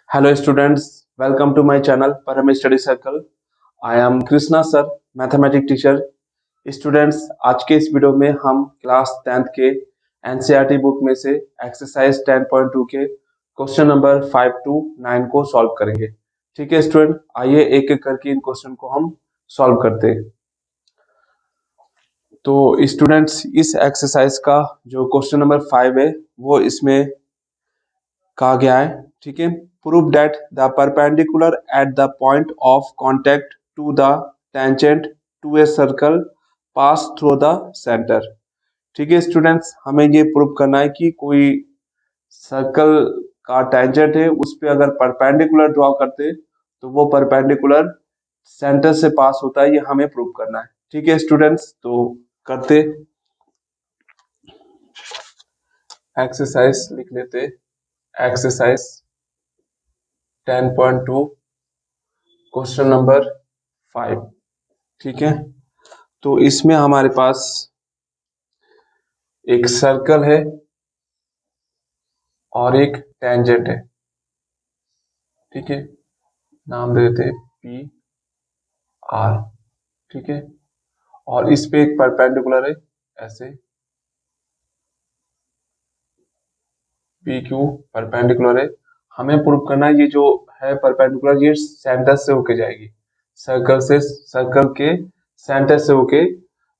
Hello students, welcome to my channel Param Study Circle. I am Krishna sir, mathematics teacher. Students, आज के इस video में हम class 10th के NCERT book में से एक्सरसाइज 10.2 के क्वेश्चन नंबर 5 to 9 को सॉल्व करेंगे। ठीक है स्टूडेंट, आइए एक एक करके इन क्वेश्चन को हम सॉल्व करते हैं। तो स्टूडेंट्स, इस एक्सरसाइज का जो क्वेश्चन नंबर 5 है वो इसमें कहा गया है। ठीक है, prove that the perpendicular at the point of contact to the tangent to a circle pass through the centre. ठीक है स्टूडेंट्स, हमें ये प्रूव करना है कि कोई सर्कल का टेंजेंट है उस पे अगर परपेंडिकुलर ड्रॉ करते तो वो परपेंडिकुलर सेंटर से पास होता है, ये हमें प्रूव करना है। ठीक है स्टूडेंट्स, तो करते एक्सरसाइज लिख लेते। Exercise 10.2 question number 5। ठीक है, तो इसमें हमारे पास एक सर्कल है और एक टेंजेंट है। ठीक है, नाम दे देते पी आर। ठीक है, और इस पे एक परपेंडिकुलर है ऐसे पी क्यू परपेंडिकुलर है। हमें प्रूव करना है ये जो है परपेंडिकुलर ये सेंटर से होके जाएगी, सर्कल के सेंटर से होके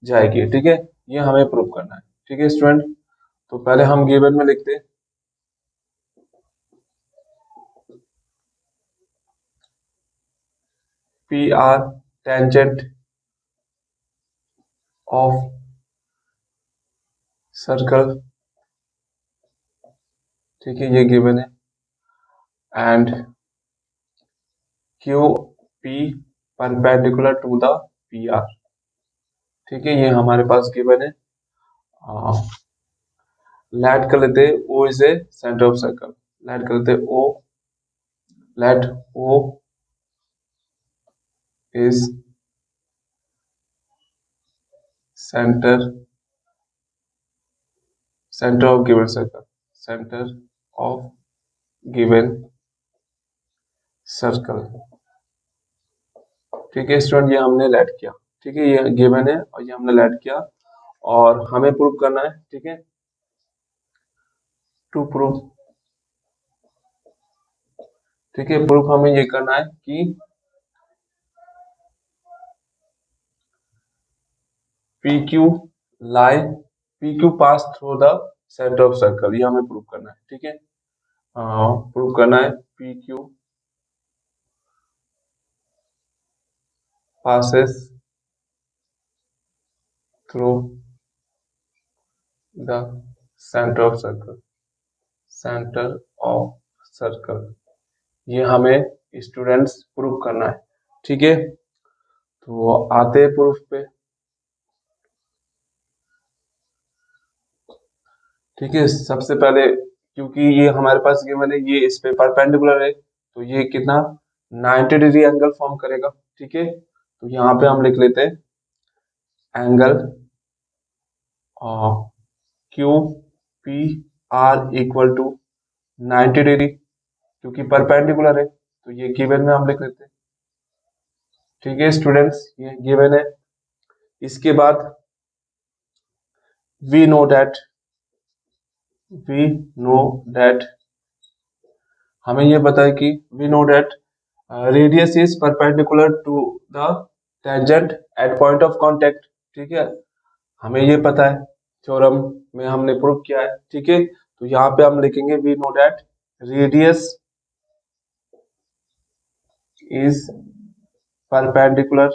जाएगी। ठीक है, ये हमें प्रूव करना है। ठीक है स्टूडेंट, तो पहले हम गिवन में लिखते हैं P R tangent of circle. ठीक है, ये गिवन है। And Q P perpendicular to the P R. ठीक है, ये हमारे पास गिवन है। लेट कर लेते O is a centre of circle. Let कर लेते O, let O is centre of given circle. Centre of given circle. ठीक है स्टूडेंट, ये हमने लेट किया। ठीक है, ये गिवन है और ये हमने लेट किया और हमें प्रूव करना है। ठीक है, टू प्रूव। ठीक है, प्रूफ हमें ये करना है कि PQ lie PQ pass through the centre of circle, ये हमें प्रूव करना है। ठीक है, प्रूव करना है PQ passes through the centre of circle. Centre of circle, ये हमें स्टूडेंट्स प्रूव करना है। ठीक है, तो आते हैं प्रूफ पे। ठीक है, सबसे पहले क्योंकि ये हमारे पास गिवन है, ये इस पे परपेंडिकुलर है तो ये कितना 90 डिग्री एंगल फॉर्म करेगा। ठीक है, तो यहाँ पे हम लिख लेते हैं angle Q P R equal to 90 degree, क्योंकि परपेंडिकुलर है तो ये गिवन में हम लिख लेते हैं। ठीक है स्टूडेंट्स, ये गिवन है। इसके बाद वी नो दैट हमें ये पता है कि we know that radius is perpendicular to the tangent at point of contact. ठीक है, हमें ये पता है, थ्योरम में हमने प्रूव किया है। ठीक है, तो यहाँ पे हम लिखेंगे we know that radius is perpendicular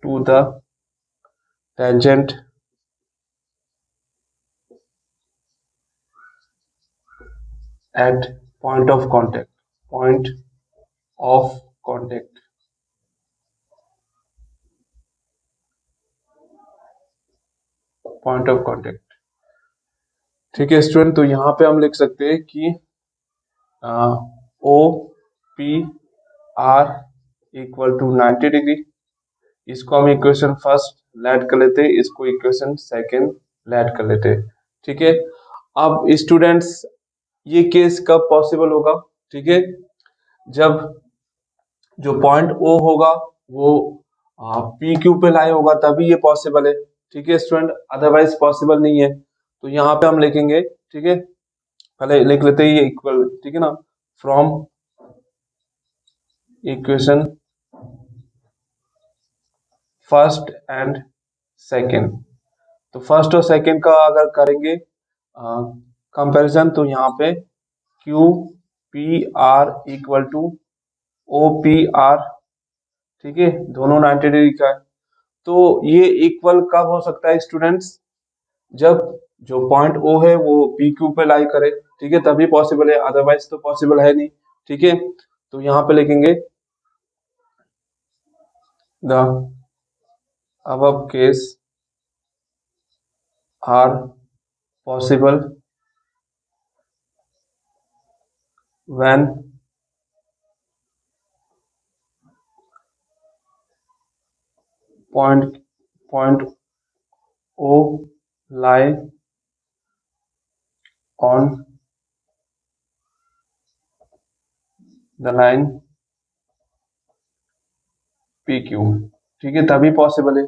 to the tangent at point of contact point of contact point of contact। ठीक है स्टूडेंट, तो यहाँ पे हम लिख सकते हैं कि O P R equal to 90 degree. इसको हम इक्वेशन फर्स्ट लेट कर लेते, इसको इक्वेशन सेकंड लेट कर लेते। ठीक है, अब स्टूडेंट्स ये केस कब पॉसिबल होगा? ठीक है, जब जो पॉइंट ओ होगा वो पी क्यू पे लाई होगा तभी ये पॉसिबल है। ठीक है स्टूडेंट, अदरवाइज पॉसिबल नहीं है। तो यहाँ पे हम लिखेंगे, ठीक है, पहले लिख लेते हैं ये इक्वल, ठीक है ना, from equation first and second. तो फर्स्ट और सेकंड का अगर करेंगे कंपैरिजन, तो यहाँ पे Q P R equal to O P R, ठीक है, दोनों 90 डिग्री का है। तो ये इक्वल कब हो सकता है स्टूडेंट्स? जब जो पॉइंट ओ है वो पी क्यू पे लाई करे, ठीक है, तभी पॉसिबल है, अदरवाइज तो पॉसिबल है नहीं। ठीक है, तो यहाँ पे लिखेंगे the above case are possible when point O lie on the line PQ। ठीक है, तभी पॉसिबल है,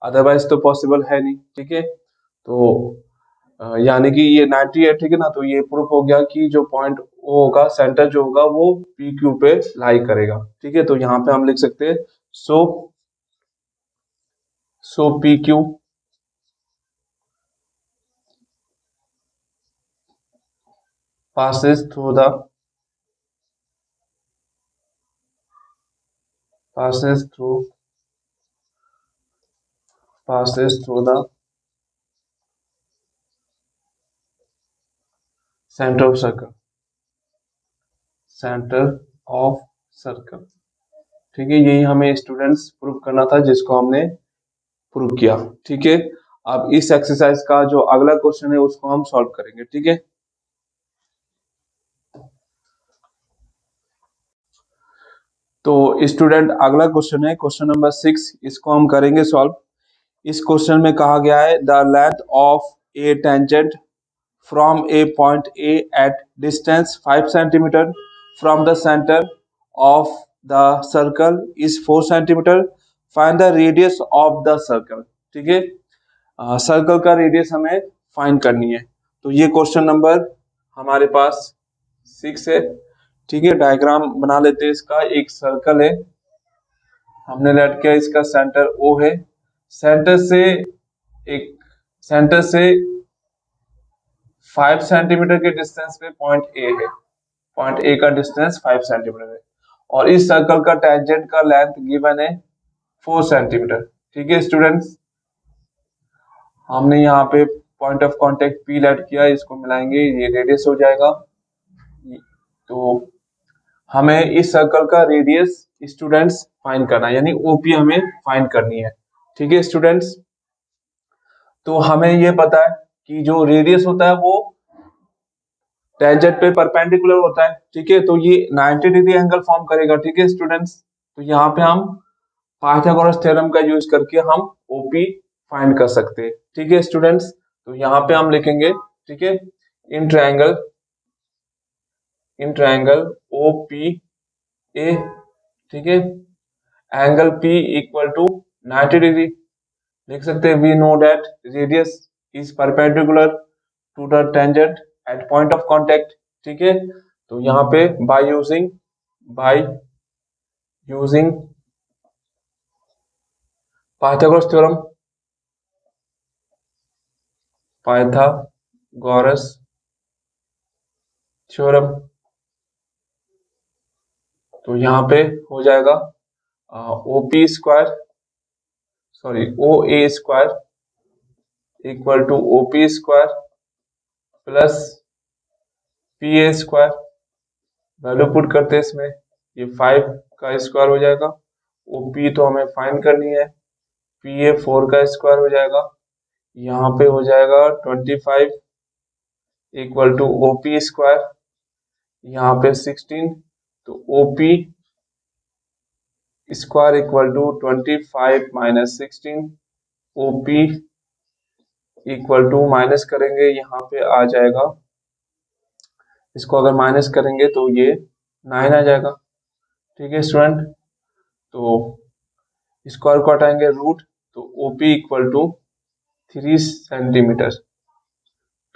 अदरवाइज तो पॉसिबल है नहीं। ठीक है, तो यानी कि ये 90 है, ठीक है ना, तो ये प्रूफ हो गया कि जो पॉइंट ओ होगा, सेंटर जो होगा वो पी क्यू पे लाई करेगा। ठीक है, तो यहाँ पे हम लिख सकते हैं so P Q passes through the passes through the center of circle, centre of circle. ठीक है, यही हमें स्टूडेंट्स प्रूव करना था, जिसको हमने प्रूव किया। ठीक है, अब इस एक्सरसाइज का जो अगला क्वेश्चन है उसको हम सॉल्व करेंगे। ठीक है, तो स्टूडेंट अगला क्वेश्चन है क्वेश्चन नंबर 6, इसको हम करेंगे सॉल्व। इस क्वेश्चन में कहा गया है the length of A tangent from a point A at distance 5 centimeter from the center of the circle is 4 centimeter. Find the radius of the circle। ठीक है, सर्कल का रेडियस हमें फाइंड करनी है। तो ये क्वेश्चन नंबर हमारे पास 6 है। ठीक है, डायग्राम बना लेते हैं इसका। एक सर्कल है, हमने लेट किया, इसका सेंटर O है, सेंटर से एक सेंटर से 5 सेंटीमीटर के डिस्टेंस पे पॉइंट ए है, पॉइंट ए का डिस्टेंस 5 सेंटीमीटर है, और इस सर्कल का टेंजेंट का लेंथ गिवन है 4 सेंटीमीटर। ठीक है स्टूडेंट्स, हमने यहाँ पे पॉइंट ऑफ कांटेक्ट पी लेट किया, इसको मिलाएंगे, ये रेडियस हो जाएगा। तो हमें इस सर्कल का रेडियस स्टूडेंट्स फाइंड करना है, यानी ओपी हमें फाइंड करनी है। ठीक है स्टूडेंट्स, तो हमें ये पता है कि जो रेडियस होता है वो टेंजेंट पे परपेंडिकुलर होता है। ठीक है, तो ये 90 डिग्री एंगल फॉर्म करेगा। ठीक है स्टूडेंट्स, तो यहाँ पे हम पाइथागोरस थ्योरम का यूज करके हम ओपी फाइंड कर सकते हैं। ठीक है स्टूडेंट्स, तो यहाँ पे हम लिखेंगे, ठीक है, in triangle O P A, ठीक है, angle P equal to 90 degree. लिख सकते हैं we know that radius is perpendicular to the tangent at point of contact. ठीक है, तो यहाँ पे by using Pythagoras theorem, Pythagoras theorem, तो यहाँ पे हो जाएगा OP square, sorry O A square equal to OP square plus P A square. Value put करते हैं इसमें, ये 5 का स्क्वायर हो जाएगा, ओपी तो हमें फाइंड करनी है, पी ए 4 का स्क्वायर हो जाएगा, यहाँ पे हो जाएगा 25 इक्वल टू ओपी स्क्वायर, यहाँ पे 16, तो OP square equal to 25 minus 16, OP equal to minus करेंगे, यहाँ पे आ जाएगा, इसको अगर माइनस करेंगे तो ये 9 आ जाएगा। ठीक है स्टूडेंट, तो स्क्वायर को हटाएंगे रूट, तो ओपी इक्वल टू 3 सेंटीमीटर,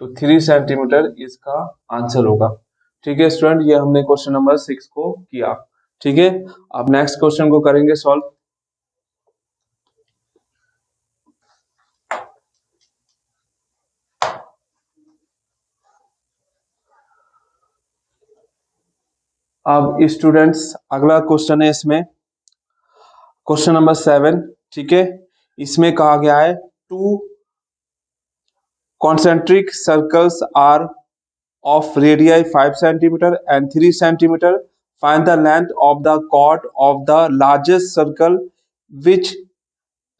तो 3 सेंटीमीटर इसका आंसर होगा। ठीक है स्टूडेंट, ये हमने क्वेश्चन नंबर 6 को किया। ठीक है, अब नेक्स्ट क्वेश्चन को करेंगे सॉल्व। अब स्टूडेंट्स अगला क्वेश्चन है इसमें, क्वेश्चन नंबर 7। ठीक है, इसमें कहा गया है to concentric circles are of radii 5 centimeter and 3 centimeter. Find the length of the chord of the largest circle which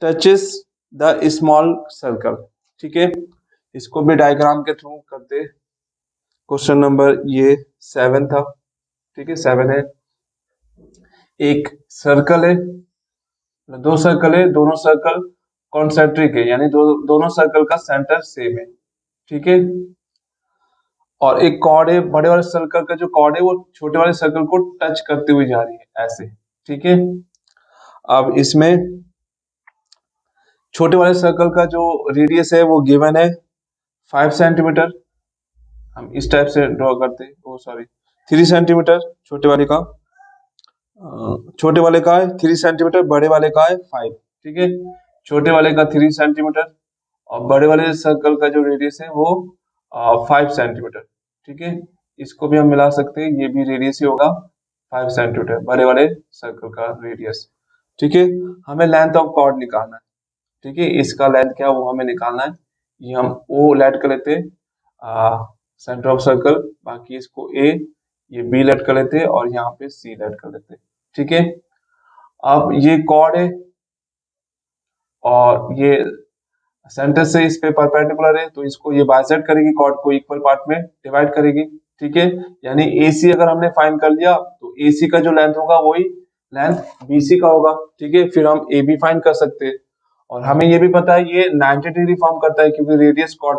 touches the small circle. ठीक है, इसको भी डायग्राम के थ्रू करते। क्वेश्चन नंबर ये 7 था। ठीक है, 7 है, एक सर्कल है, दो सर्कल है, दोनों सर्कल कॉन्सेंट्रिक है, यानी दोनों सर्कल का सेंटर सेम है। ठीक है, और एक कॉर्ड है, बड़े वाले सर्कल का जो कॉर्ड है वो छोटे वाले सर्कल को टच करते हुए जा रही है ऐसे। ठीक है, अब इसमें छोटे वाले सर्कल का जो रेडियस है वो गिवन है 5 सेंटीमीटर, हम इस टाइप से ड्रॉ करते हैं, ओ सॉरी 3 सेंटीमीटर, छोटे वाले का छोटे वाले का है 3 सेंटीमीटर, बड़े वाले का है 5। ठीक है, छोटे वाले का 3 सेंटीमीटर और बड़े वाले सर्कल का जो रेडियस है वो 5 सेंटीमीटर। ठीक है, इसको भी हम मिला सकते हैं, ये भी रेडियस ही होगा 5 सेंटीमीटर, बड़े वाले सर्कल का रेडियस। ठीक है, हमें लेंथ ऑफ कॉर्ड निकालना है। ठीक है, इसका लेंथ क्या वो हमें निकालना है, ये हम ओ लेट कर लेते हैं सेंटर ऑफ सर्कल, बाकी इसको ए, ये बी लेट कर लेते हैं और यहाँ पे सी लेट कर लेते हैं। ठीक है, अब ये कॉर्ड है और ये सेंटर से इस पे परपेंडिकुलर है, तो इसको ये बाइसेक्ट करेगी, कॉर्ड को इक्वल पार्ट में डिवाइड करेगी। ठीक है, यानी AC अगर हमने फाइंड कर लिया तो AC का जो लेंथ होगा वही लेंथ BC का होगा। ठीक है, फिर हम AB फाइंड कर सकते हैं, और हमें ये भी पता है ये 90 डिग्री फॉर्म करता है क्योंकि रेडियस कॉर्ड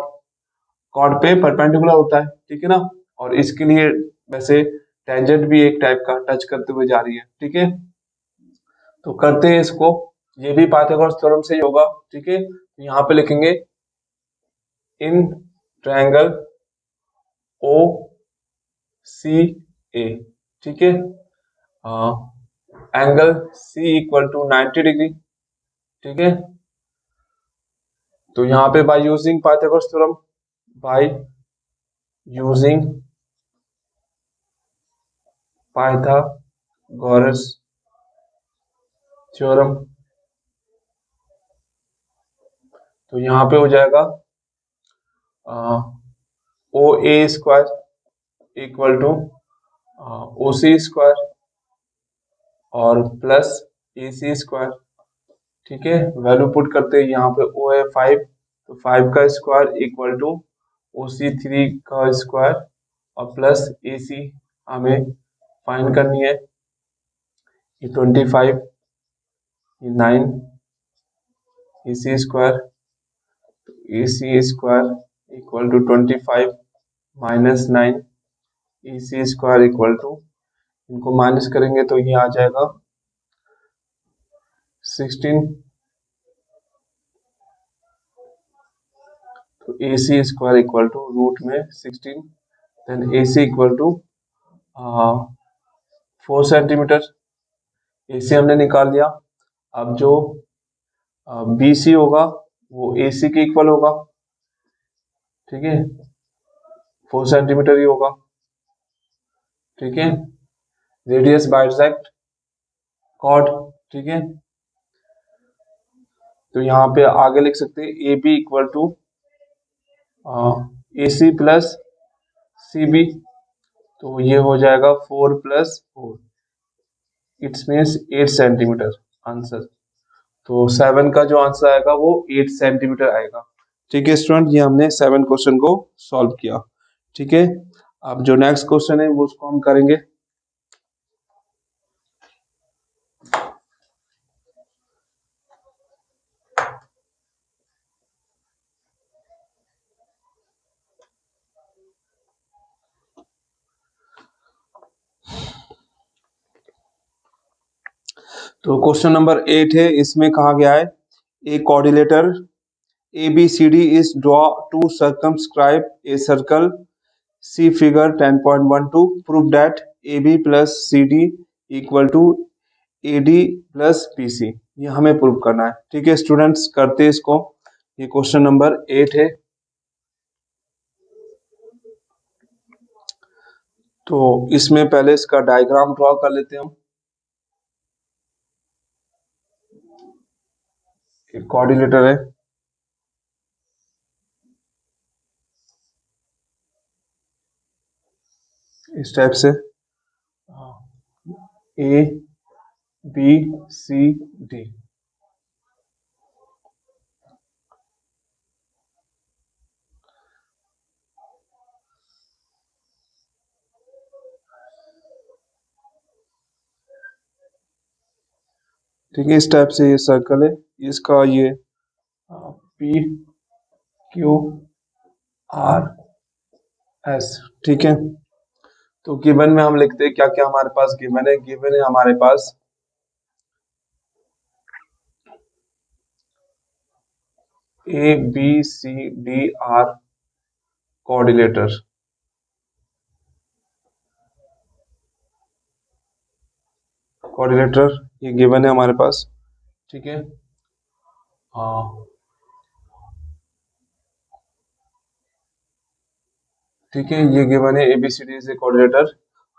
कॉर्ड पे परपेंडिकुलर होता है। ठीक है ना, और इसके लिए वैसे टेंजेंट भी एक टाइप का टच करते हुए जा रही है। ठीक है, तो करते हैं इसको, ये भी पाइथागोरस थ्योरम से ही होगा। ठीक है, यहाँ पे लिखेंगे in triangle O C A. ठीक है, angle C equal to 90 degree. ठीक है, तो यहाँ पे by using Pythagoras theorem, by using Pythagoras theorem, तो यहाँ पे हो जाएगा O A square equal to O C square और प्लस ए सी स्क्वायर। ठीक है, वैल्यू पुट करते हैं, यहाँ पे ओ है 5, तो 5 का स्क्वायर इक्वल टू ओ सी 3 का स्क्वायर और प्लस ए सी हमें फाइंड करनी है, ये 25, ये 9 ए सी स्क्वायर, तो A C square equal to 25 minus 9 A C square equal to, इनको माइनस करेंगे तो ये आ जाएगा 16, तो A C square equal to root में 16, then A C equal to 4 centimetre, A C हमने निकाल लिया। अब जो बी सी होगा वो ए सी के इक्वल होगा। ठीक है, 4 सेंटीमीटर ही होगा। ठीक है, रेडियस बाइसेक्ट कॉर्ड। ठीक है, तो यहाँ पे आगे लिख सकते हैं A B equal to A C plus C B, तो ये हो जाएगा 4 plus 4, it's means 8 centimetre answer. तो 7 का जो आंसर आएगा वो 8 सेंटीमीटर आएगा। ठीक है स्टूडेंट, ये हमने 7 क्वेश्चन को सॉल्व किया। ठीक है, अब जो नेक्स्ट क्वेश्चन है वो उसको हम करेंगे। तो क्वेश्चन नंबर 8 है, इसमें कहा गया है ए coordinator ABCD is draw to circumscribe a circle. See figure 10.12. Prove that AB plus CD equal to AD plus BC. ये हमें प्रूव करना है। ठीक है स्टूडेंट्स, करते हैं इसको। ये क्वेश्चन नंबर 8 है। तो इसमें पहले इसका डायग्राम ड्रॉ कर लेते हैं हम। कोऑर्डिनेटर है, इस टाइप से ABCD। ठीक है, इस टाइप से ये सर्कल है, इसका ये PQRS। ठीक है, तो गिवन में हम लिखते हैं क्या क्या हमारे पास गिवन है। गिवन है हमारे पास ABCD कोऑर्डिनेटर। कोऑर्डिनेटर ये गिवन है हमारे पास। ठीक है, हाँ ठीक है, ये गिवन है ABCD से कोऑर्डिनेटर।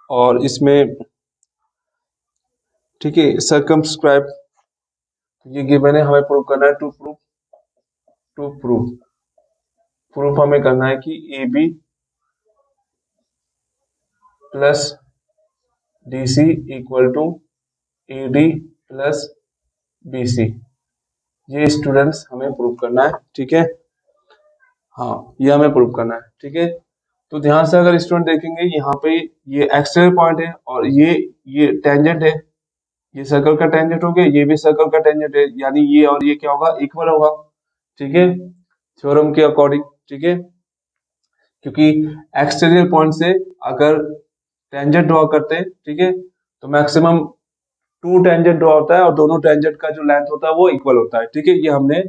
और इसमें ठीक है सर्कमस्क्राइब, ये गिवन है, हमें प्रूव करना है। टू प्रूफ हमें करना है कि AB plus DC equal to AD plus BC। ये स्टूडेंट्स हमें प्रूव करना है। ठीक है, हाँ ये हमें प्रूव करना है। ठीक है, तो ध्यान से अगर स्टूडेंट देखेंगे यहाँ पे ये एक्सटर्नल पॉइंट है और ये टेंजेंट है। ये सर्कल का टेंजेंट हो गया, ये भी सर्कल का टेंजेंट है, यानी ये और ये क्या होगा, इक्वल होगा। ठीक है, थ्योरम के अकॉर्डिंग। ठीक है, क्योंकि एक्सटर्नल पॉइंट से अगर टेंजेंट ड्रॉ करते हैं, ठीक है, तो मैक्सिमम 2 टेंजेंट ड्रॉ होता है और दोनों टेंजेंट का जो लेंथ होता है वो इक्वल होता है। ठीक है, ये हमने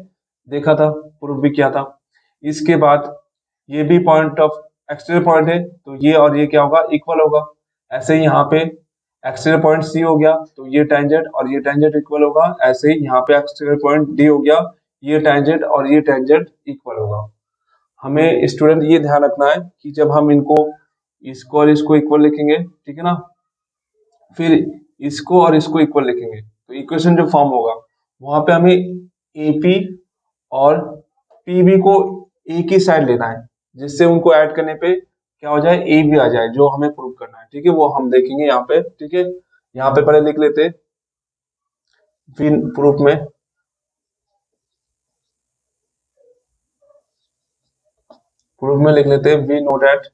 देखा था, प्रूव भी किया था। इसके बाद ये भी पॉइंट ऑफ एक्सटर्नल पॉइंट है, तो ये और ये क्या होगा, इक्वल होगा। ऐसे ही यहाँ पे एक्सटर्नल पॉइंट C हो गया, तो ये टेंजेंट और ये टेंजेंट इक्वल होगा। ऐसे ही यहाँ पे एक्सटर्नल पॉइंट D हो गया, ये टेंजेंट और ये टेंजेंट इक्वल होगा। हमें स्टूडेंट ये ध्यान रखना है कि जब हम इसको और इसको इक्वल लिखेंगे, ठीक है ना, फिर इसको और इसको इक्वल लिखेंगे, तो इक्वेशन जो फॉर्म होगा वहां पे हमें AP और PB को एक ही साइड लेना है, जिससे उनको ऐड करने पे क्या हो जाए, AB आ जाए, जो हमें प्रूव करना है। ठीक है, वो हम देखेंगे यहाँ पे। ठीक है, यहाँ पे पहले लिख लेते फिर प्रूफ में। प्रूफ में लिख लेते हैं we know that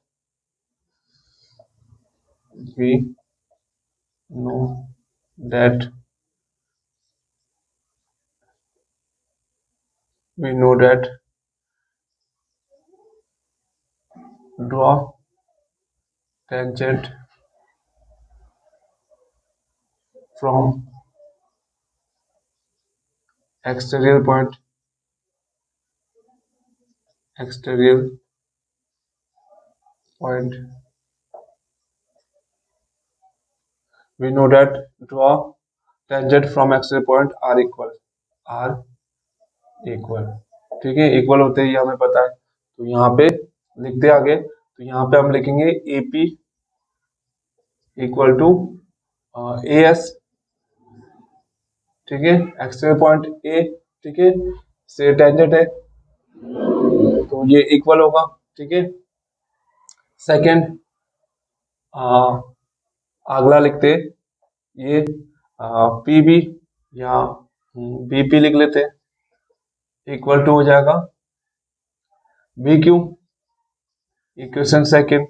we know that draw tangent from exterior point we know that draw tangent from exterior point are equal। ठीक है, इक्वल होते हैं ये हमें पता है, तो यहाँ पे लिखते आगे। तो यहाँ पे हम लिखेंगे AP इक्वल टू AS। ठीक है, एक्सटर्नल पॉइंट A, ठीक है, से टेंजेंट है, तो ये इक्वल होगा। ठीक है, सेकंड अगला लिखते ये PB या BP लिख लेते, इक्वल टू हो जाएगा BQ, इक्वेशन सेकंड।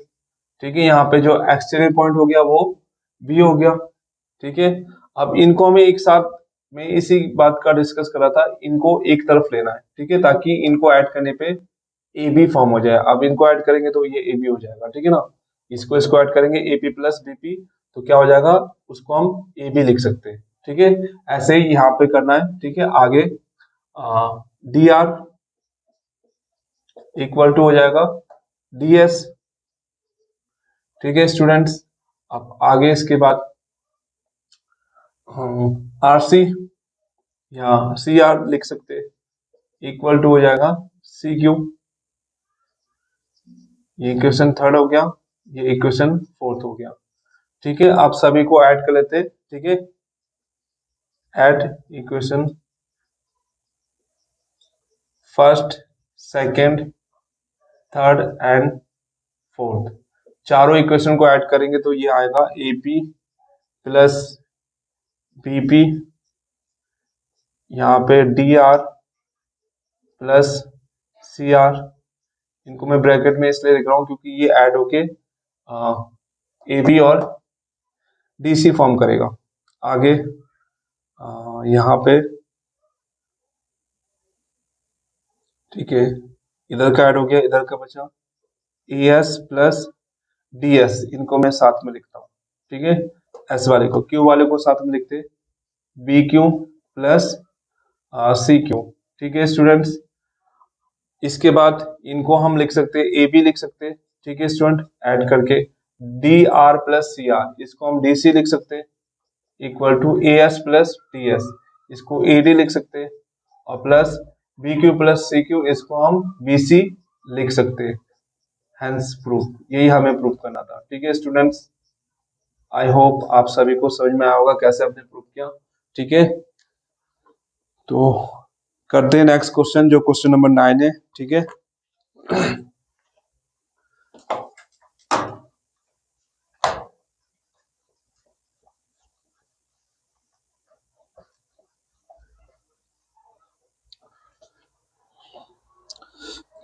ठीक है, यहाँ पे जो एक्सटीरियर पॉइंट हो गया वो B हो गया। ठीक है, अब इनको हमें एक साथ, मैं इसी बात का डिस्कस कर रहा था, इनको एक तरफ लेना है। ठीक है, ताकि इनको ऐड करने पे AB फॉर्म हो जाए। अब इनको ऐड करेंगे तो ये AB हो जाएगा। ठीक है ना, इसको ऐड करेंगे AP प्लस BP, तो क्या हो जाएगा, उसको हम AB लिख सकते हैं। ठीक है, ऐसे ही यहाँ पे करना है। ठीक है, आगे डी आर इक्वल टू हो जाएगा डी एस। ठीक है स्टूडेंट्स, अब आगे इसके बाद आर सी या सी आर लिख सकते हैं, इक्वल टू हो जाएगा सी क्यू। ये इक्वेशन थर्ड हो गया, ये इक्वेशन फोर्थ हो गया। ठीक है, आप सभी को ऐड कर लेते हैं। ठीक है, add equation first, second, third and fourth, चारों इक्वेशन को ऐड करेंगे तो ये आएगा एपी प्लस बीपी, यहाँ पे D R plus C R. इनको मैं ब्रैकेट में इसलिए लिख रहा हूँ क्योंकि ये ऐड होके ए बी और डी सी फॉर्म करेगा। आगे यहाँ पे ठीक है, इधर का ऐड हो गया, इधर का बचा ए एस प्लस डी एस, इनको मैं साथ में लिखता हूँ। ठीक है, एस वाले को, क्यू वाले को साथ में लिखते B Q plus C Q. ठीक है स्टूडेंट्स, इसके बाद इनको हम लिख सकते हैं ए बी लिख सकते हैं। ठीक है स्टूडेंट, ऐड करके D R plus C R, इसको हम डी सी लिख सकते हैं, equal to A S plus D S, इसको ए डी लिख सकते हैं, और plus B Q plus C Q, इसको हम बी सी लिख सकते हैं। हैंस प्रूफ, यही हमें प्रूफ करना था। ठीक है स्टूडेंट्स, आई होप आप सभी को समझ में आया होगा कैसे हमने प्रूफ किया। ठीक है, तो करते हैं नेक्स्ट क्वेश्चन, जो क्वेश्चन नंबर 9 है। ठीक है,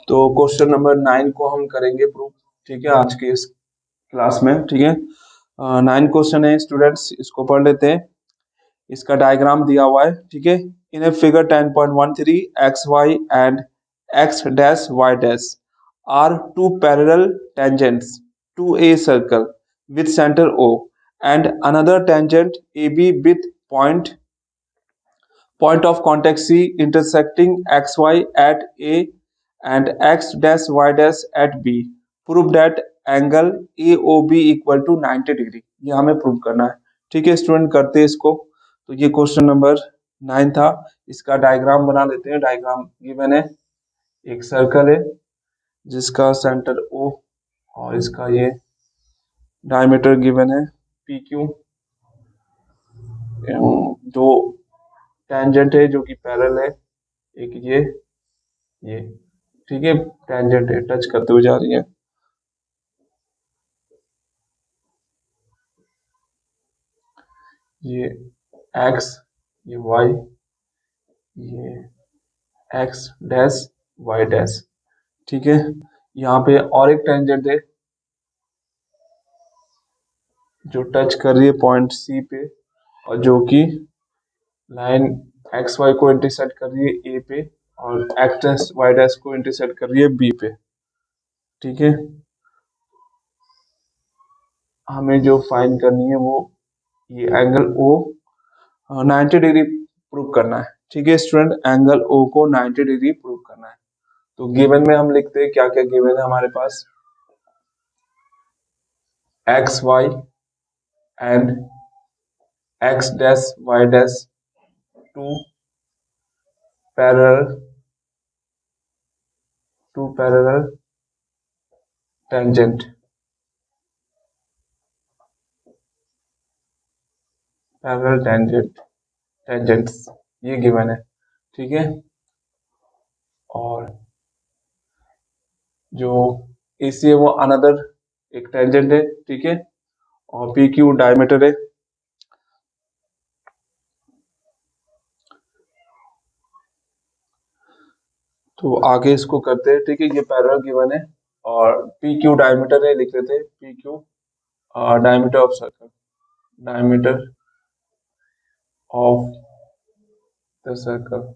तो क्वेश्चन नंबर 9 को हम करेंगे प्रूफ। ठीक है, आज के इस क्लास में। ठीक है, 9 क्वेश्चन है स्टूडेंट्स, इसको पढ़ लेते हैं। इसका डायग्राम दिया हुआ है। ठीक है, in a figure 10.13 X Y and X dash Y dash are two parallel tangents to a circle with center O and another tangent AB with point of contact C intersecting XY at A and X dash Y dash at B. Prove that angle AOB equal to 90 degree. ये हमें prove करना है। ठीक है student, करते हैं इसको। तो ये क्वेश्चन नंबर 9 था, इसका डायग्राम बना लेते हैं। डायग्राम गिवन है, एक सर्कल है जिसका सेंटर O और इसका ये डायमीटर गिवन है पी क्यू, दो टेंजेंट है जो कि पैरेलल है, एक ये। ठीक है, टेंजेंट है, टच करते हुए जा रही है। ये x, ये y, ये x डैश y डैश। ठीक है, यहाँ पे और एक टेंजेंट है जो टच कर रही है पॉइंट C पे, और जो कि लाइन एक्स वाई को इंटरसेक्ट कर रही है A पे, और एक्स डैश वाई डैश को इंटरसेक्ट कर रही है B पे। ठीक है, हमें जो फाइंड करनी है वो ये एंगल O 90 डिग्री प्रूव करना है। ठीक है स्टूडेंट, एंगल O को 90 डिग्री प्रूव करना है। तो गिवन में हम लिखते हैं, क्या क्या गिवन है हमारे पास, X Y and X dash Y dash two parallel tangent, parallel tangents, ये गिवन है। ठीक है, और जो AC है वो अनदर एक टेंजेंट है। ठीक है, और PQ डायमीटर है। तो आगे इसको करते हैं। ठीक है, ये पैरेलल गिवन है, और PQ डायमीटर है, लिख लेते हैं PQ diameter of circle, diameter of the circle,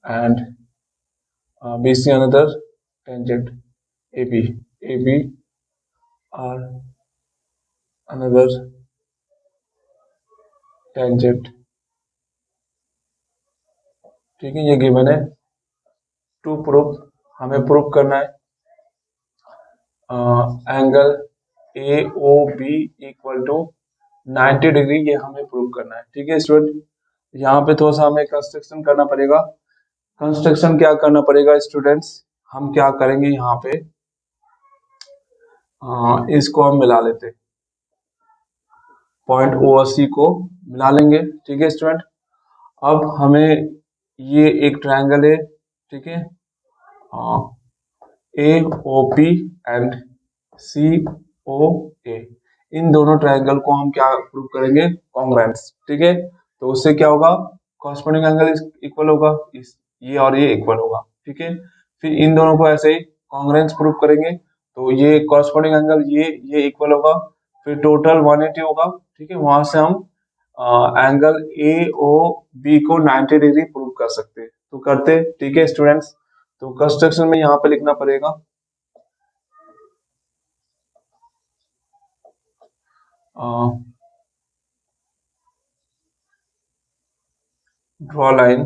and BC another tangent AB are another tangent, ठीक है, ये गिवन है। टू प्रूफ, हमें प्रूफ करना है angle A O B equal to 90 degree, ये हमें प्रूव करना है। ठीक है स्टूडेंट, यहाँ पे थोड़ा सा हमें कंस्ट्रक्शन करना पड़ेगा। कंस्ट्रक्शन क्या करना पड़ेगा स्टूडेंट्स, हम क्या करेंगे यहाँ पे इसको हम मिला लेते, पॉइंट ओ और सी को मिला लेंगे। ठीक है स्टूडेंट, अब हमें ये एक ट्रायंगल है, ठीक है, ए O P and C O ए, इन दोनों ट्रायंगल को हम क्या प्रूव करेंगे, कॉन्ग्रुएंस। ठीक है, तो उससे क्या होगा, कॉरस्पॉन्डिंग एंगल इक्वल होगा, इस ये और ये इक्वल होगा। ठीक है, फिर इन दोनों को ऐसे ही कॉन्ग्रुएंस प्रूव करेंगे, तो ये कॉरस्पॉन्डिंग एंगल ये इक्वल होगा, फिर टोटल 180 होगा। ठीक है, वहां से हम एंगल ए ओ बी को 90 डिग्री प्रूव कर सकते हैं, तो करते। ठीक है स्टूडेंट्स, तो कंस्ट्रक्शन में यहाँ पे लिखना पड़ेगा ड्रॉ लाइन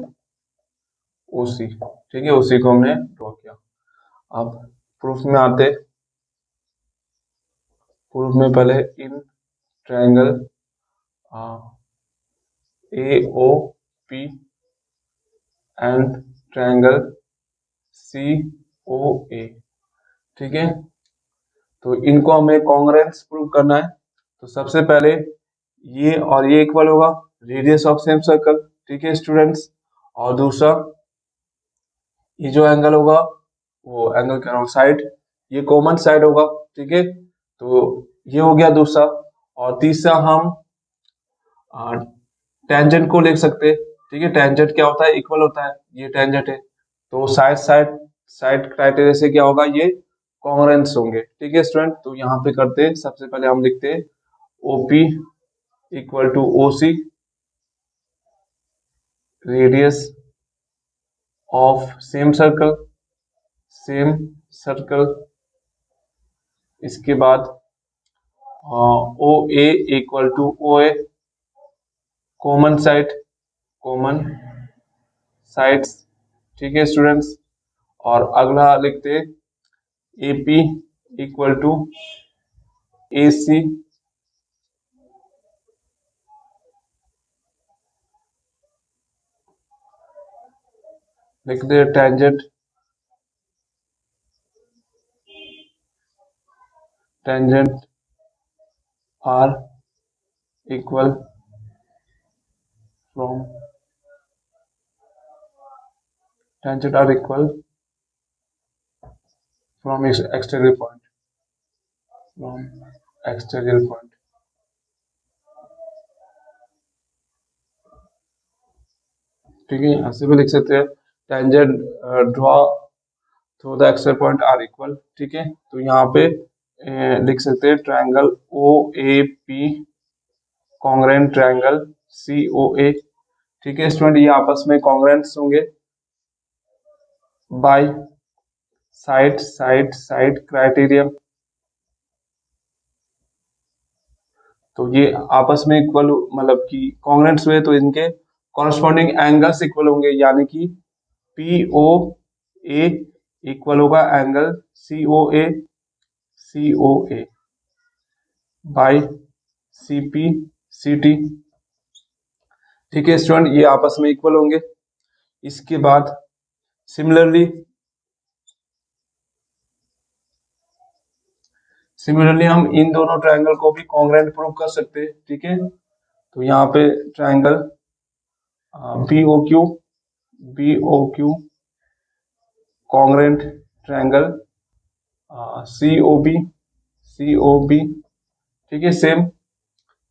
ओसी। ठीक है, उसी को हमने ड्रॉ किया। अब प्रूफ में आते, प्रूफ में पहले in triangle A O P and triangle C O A, ठीक है, तो इनको हमें कॉन्ग्रुएंस प्रूव करना है। तो सबसे पहले ये और ये इक्वल होगा, रेडियस ऑफ सेम सर्कल। ठीक है स्टूडेंट्स, और दूसरा ये जो एंगल होगा, वो एंगल कह रहा हूँ साइड, ये कॉमन साइड होगा। ठीक है, तो ये हो गया दूसरा, और तीसरा हम टेंजेंट को लिख सकते हैं। ठीक है, टेंजेंट क्या होता है, इक्वल होता है, ये टेंजेंट है, तो साइड साइड साइड क्राइटेरिया से क्या होगा, ये कॉन्ग्रुएंस होंगे। ठीक है स्टूडेंट, तो यहाँ पे करते हैं, सबसे पहले हम लिखते हैं OP equal to O C, radius of same circle, same circle, इसके बाद O A equal to O A, common side, common sides. ठीक है स्टूडेंट्स, और अगला लिखते हैं A P equal to A C, लिखते हैं tangent, tangent are equal from, tangent are equal from exterior point, from exterior point. ठीक है, यहाँ से भी लिख सकते हैं tangent draw through the exterior point are equal. ठीक है, तो यहाँ पे लिख सकते हैं triangle O A P congruent triangle C O A. ठीक है स्टूडेंट, ये आपस में कॉन्ग्रुएंट्स होंगे by side side side criterion, तो ये आपस में इक्वल, मतलब कि कॉन्ग्रुएंट्स हुए तो इनके कॉरस्पॉन्डिंग एंगल्स इक्वल होंगे, यानी कि पी ओ ए इक्वल होगा angle C O A, C O A by C P C T. ठीक है स्टूडेंट, ये आपस में इक्वल होंगे। इसके बाद सिमिलरली हम इन दोनों ट्रायंगल को भी कॉन्ग्रुएंट प्रूव कर सकते हैं। ठीक है, तो यहाँ पे triangle B O Q, B O Q congruent triangle C O B, C O B. ठीक है, सेम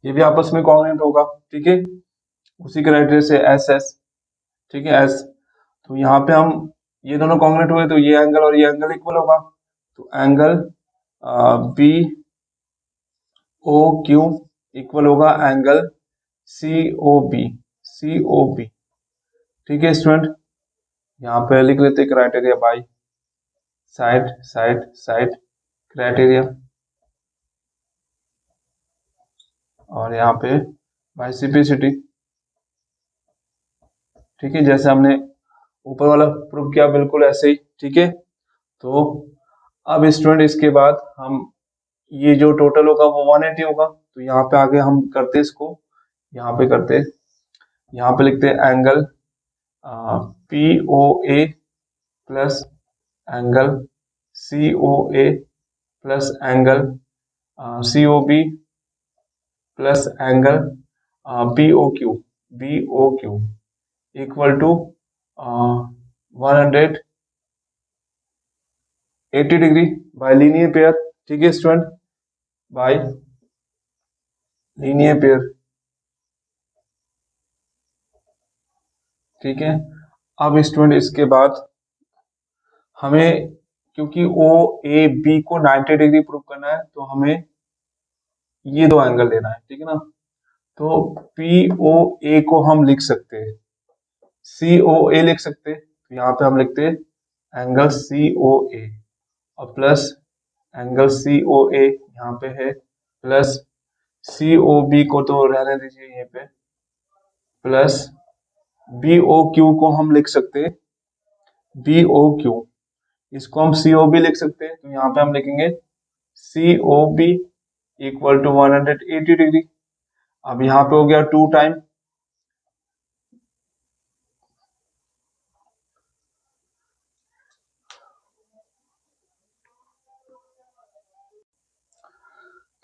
ये भी आपस में कॉन्ग्रुएंट होगा। ठीक है, उसी क्राइटेरिया से एस एस। ठीक है, एस, तो यहाँ पे हम ये दोनों कॉन्ग्रुएंट हुए तो ये एंगल और ये एंगल इक्वल होगा, तो angle B O Q equal होगा angle C O B, C O B. ठीक है स्टूडेंट, यहाँ पे लिख लेते criteria by side side side criteria. और यहाँ पे बाइसिपिसिटी। ठीक है, जैसे हमने ऊपर वाला प्रूव किया बिल्कुल ऐसे ही। ठीक है, तो अब स्टूडेंट इसके बाद हम ये जो टोटल होगा वो 180 होगा, तो यहाँ पे आगे हम करते इसको, यहाँ पे करते, यहाँ पे लिखते हैं angle P O A plus angle C O A plus angle C O B plus angle B O Q equal to 180 degree by linear pair. ठीक है स्टूडेंट, बाय लीनियर पेयर। ठीक है, अब स्टूडेंट इसके बाद हमें, क्योंकि ओ ए बी को 90 डिग्री प्रूव करना है, तो हमें ये दो एंगल लेना है। ठीक है ना, तो पी ओ ए को हम लिख सकते हैं, सी ओ ए लिख सकते हैं, तो यहाँ पे हम लिखते हैं एंगल सी ओ ए और प्लस एंगल सी ओ ए यहाँ पे है, प्लस सी ओ बी को तो रहने दीजिए यहीं पे, प्लस बी ओ क्यू को हम लिख सकते हैं बी ओ क्यू, इसको हम सी ओ बी लिख सकते हैं, तो यहाँ पे हम लिखेंगे C O B equal to 180 degree. अब यहाँ पे हो गया 2 टाइम,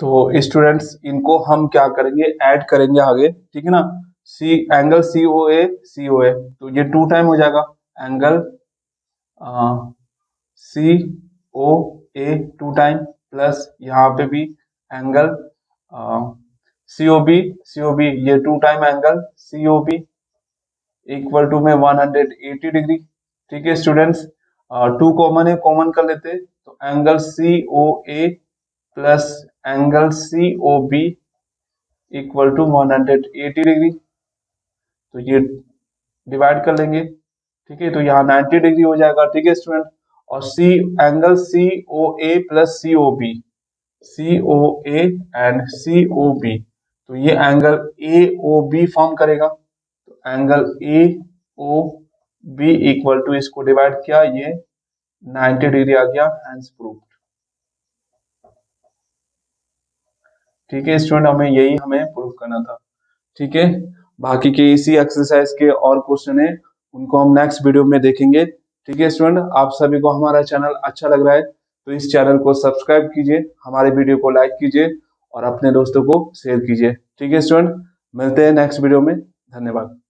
तो स्टूडेंट्स इनको हम क्या करेंगे, ऐड करेंगे आगे। ठीक है ना, सी एंगल सी ओ ए तो ये 2 टाइम हो जाएगा angle C O A 2 time, plus यहाँ पे भी एंगल सी ओ बी ये 2 time angle C O B equal to में 180 डिग्री। ठीक है स्टूडेंट्स, 2 कॉमन है, कॉमन कर लेते हैं, तो angle C O A plus angle C O B equal to 180 degree, तो ये डिवाइड कर लेंगे। ठीक है, तो यहाँ 90 डिग्री हो जाएगा। ठीक है स्टूडेंट, और see angle C O A plus C O A and C O B, तो ये angle A O B form करेगा, तो angle A O B equal to, इसको डिवाइड किया, ये 90 डिग्री आ गया, हैंस प्रूफ। ठीक है स्टूडेंट, हमें प्रूव करना था। ठीक है, बाकी के इसी एक्सरसाइज के और क्वेश्चन है, उनको हम नेक्स्ट वीडियो में देखेंगे। ठीक है स्टूडेंट, आप सभी को हमारा चैनल अच्छा लग रहा है तो इस चैनल को सब्सक्राइब कीजिए, हमारे वीडियो को लाइक कीजिए और अपने दोस्तों को शेयर कीजिए। ठीक है स्टूडेंट, मिलते हैं नेक्स्ट वीडियो में। धन्यवाद।